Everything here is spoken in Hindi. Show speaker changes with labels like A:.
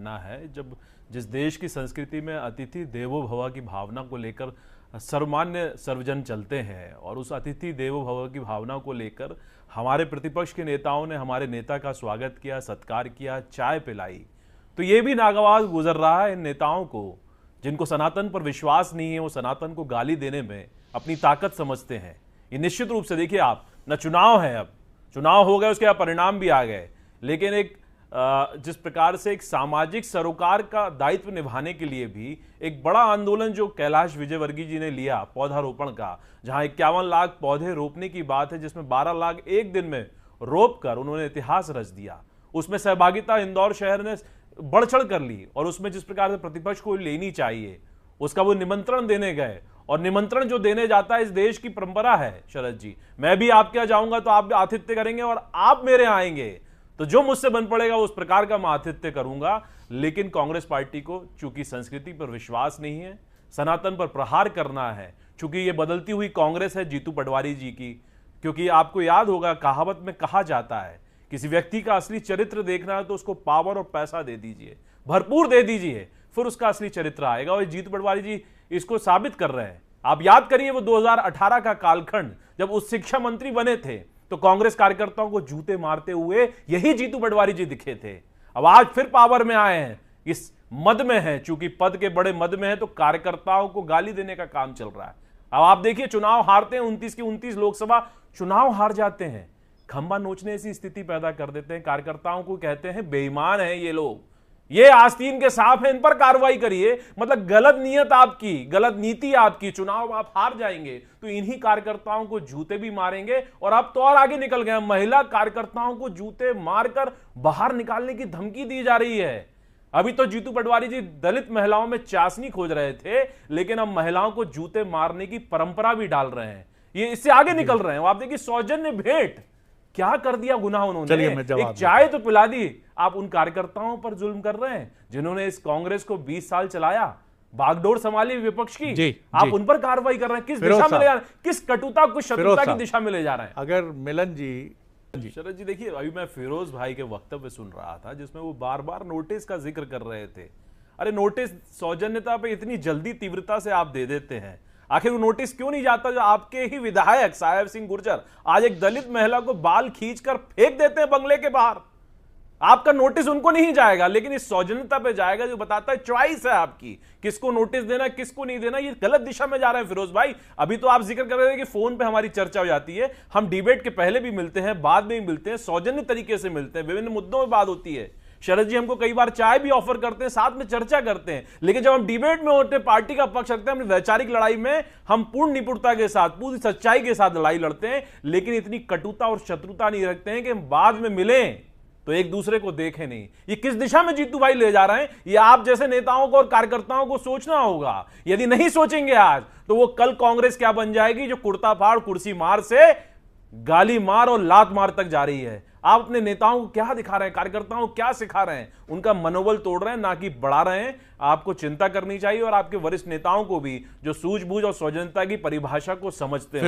A: घटना है जब जिस देश की संस्कृति में अतिथि देवो भव की भावना को लेकर सर्वमान्य सर्वजन चलते हैं और उस अतिथि देवो भव की भावना को लेकर हमारे प्रतिपक्ष के नेताओं ने हमारे नेता का स्वागत किया, सत्कार किया, चाय पिलाई, तो ये भी नागवार गुजर रहा है इन नेताओं को जिनको सनातन पर विश्वास नहीं है। वो सनातन को गाली देने में अपनी ताकत समझते हैं। ये निश्चित रूप से देखिए, आप न चुनाव है, अब चुनाव हो गए, उसके परिणाम भी आ गए, लेकिन एक जिस प्रकार से एक सामाजिक सरोकार का दायित्व निभाने के लिए भी एक बड़ा आंदोलन जो कैलाश विजयवर्गीय जी ने लिया पौधारोपण का, जहां 51 लाख पौधे रोपने की बात है, जिसमें 12 लाख एक दिन में रोप कर उन्होंने इतिहास रच दिया। उसमें सहभागिता इंदौर शहर ने बढ़ चढ़ कर ली और उसमें जिस प्रकार से प्रतिपक्ष को लेनी चाहिए उसका वो निमंत्रण देने गए। और निमंत्रण जो देने जाता है, इस देश की परंपरा है शरद जी, मैं भी आपके यहाँ जाऊंगा तो आप भी आतिथ्य करेंगे और आप मेरे आएंगे तो जो मुझसे बन पड़ेगा उस प्रकार का मैं आतिथ्य करूंगा। लेकिन कांग्रेस पार्टी को चूंकि संस्कृति पर विश्वास नहीं है, सनातन पर प्रहार करना है, चूंकि ये बदलती हुई कांग्रेस है जीतू पटवारी जी की, क्योंकि आपको याद होगा कहावत में कहा जाता है किसी व्यक्ति का असली चरित्र देखना है तो उसको पावर और पैसा दे दीजिए, भरपूर दे दीजिए, फिर उसका असली चरित्र आएगा। और जीतू पटवारी जी इसको साबित कर रहे हैं। आप याद करिए वो 2018 का कालखंड जब उस शिक्षा मंत्री बने थे तो कांग्रेस कार्यकर्ताओं को जूते मारते हुए यही जीतू पटवारी जी दिखे थे। अब आज फिर पावर में आए हैं, इस मद में है, चूंकि पद के बड़े मद में है तो कार्यकर्ताओं को गाली देने का काम चल रहा है। अब आप देखिए, चुनाव हारते हैं, 29 की 29 लोकसभा चुनाव हार जाते हैं, खंबा नोचने की स्थिति पैदा कर देते हैं, कार्यकर्ताओं को कहते हैं बेईमान है ये लोग, ये आस्तीन के सांप है, इन पर कार्रवाई करिए। मतलब गलत नियत आपकी, गलत नीति आपकी, चुनाव आप हार जाएंगे तो इन्हीं कार्यकर्ताओं को जूते भी मारेंगे। और अब तो और आगे निकल गए, महिला कार्यकर्ताओं को जूते मारकर बाहर निकालने की धमकी दी जा रही है। अभी तो जीतू पटवारी जी दलित महिलाओं में चाशनी खोज रहे थे, लेकिन अब महिलाओं को जूते मारने की परंपरा भी डाल रहे हैं, ये इससे आगे निकल रहे हैं। आप देखिए, सौजन्य भेंट, क्या कर दिया गुनाह उन्होंने, एक चाय तो पिला दी। आप उन कार्यकर्ताओं पर जुल्म कर रहे हैं जिन्होंने इस कांग्रेस को 20 साल चलाया, बागडोर संभाली विपक्ष की, आप उन पर कार्रवाई कर रहे हैं। किस दिशा में ले जा रहे हैं, किस कटुता कुछ शत्रुता की दिशा में ले जा रहे हैं।
B: अगर मिलन जी
A: शरद जी देखिए, अभी मैं फिरोज भाई के वक्तव्य सुन रहा था जिसमें वो बार बार नोटिस का जिक्र कर रहे थे। अरे नोटिस सौजन्यता पे इतनी जल्दी तीव्रता से आप दे देते हैं, आखिर वो नोटिस क्यों नहीं जाता जो आपके ही विधायक साहेब सिंह गुर्जर आज एक दलित महिला को बाल खींचकर फेंक देते हैं बंगले के बाहर। आपका नोटिस उनको नहीं जाएगा, लेकिन इस सौजन्यता पे जाएगा जो बताता है चॉइस है आपकी, किसको नोटिस देना किसको नहीं देना। ये गलत दिशा में जा रहे हैं फिरोज भाई। अभी तो आप जिक्र कर रहे थे कि फोन पे हमारी चर्चा हो जाती है, हम डिबेट के पहले भी मिलते हैं, बाद में भी मिलते हैं, सौजन्य तरीके से मिलते हैं, विभिन्न मुद्दों में बात होती है। शरद जी हमको कई बार चाय भी ऑफर करते हैं, साथ में चर्चा करते हैं, लेकिन जब हम डिबेट में होते हैं, पार्टी का पक्ष रखते हैं, अपनी वैचारिक लड़ाई में हम पूर्ण निपुणता के साथ, पूरी सच्चाई के साथ लड़ाई लड़ते हैं, लेकिन इतनी कटुता और शत्रुता नहीं रखते हैं कि हम बाद में मिलें तो एक दूसरे को देखें नहीं। ये किस दिशा में जीतू भाई ले जा रहे हैं, ये आप जैसे नेताओं को और कार्यकर्ताओं को सोचना होगा। यदि नहीं सोचेंगे आज तो वो कल कांग्रेस क्या बन जाएगी जो कुर्ता फाड़ कुर्सी मार से गाली मार और लात मार तक जा रही है। आप अपने नेताओं को क्या दिखा रहे हैं, कार्यकर्ताओं को क्या सिखा रहे हैं, उनका मनोबल तोड़ रहे हैं ना कि बढ़ा रहे हैं। आपको चिंता करनी चाहिए और आपके वरिष्ठ नेताओं को भी जो सूझबूझ और सौजन्यता की परिभाषा को समझते हैं।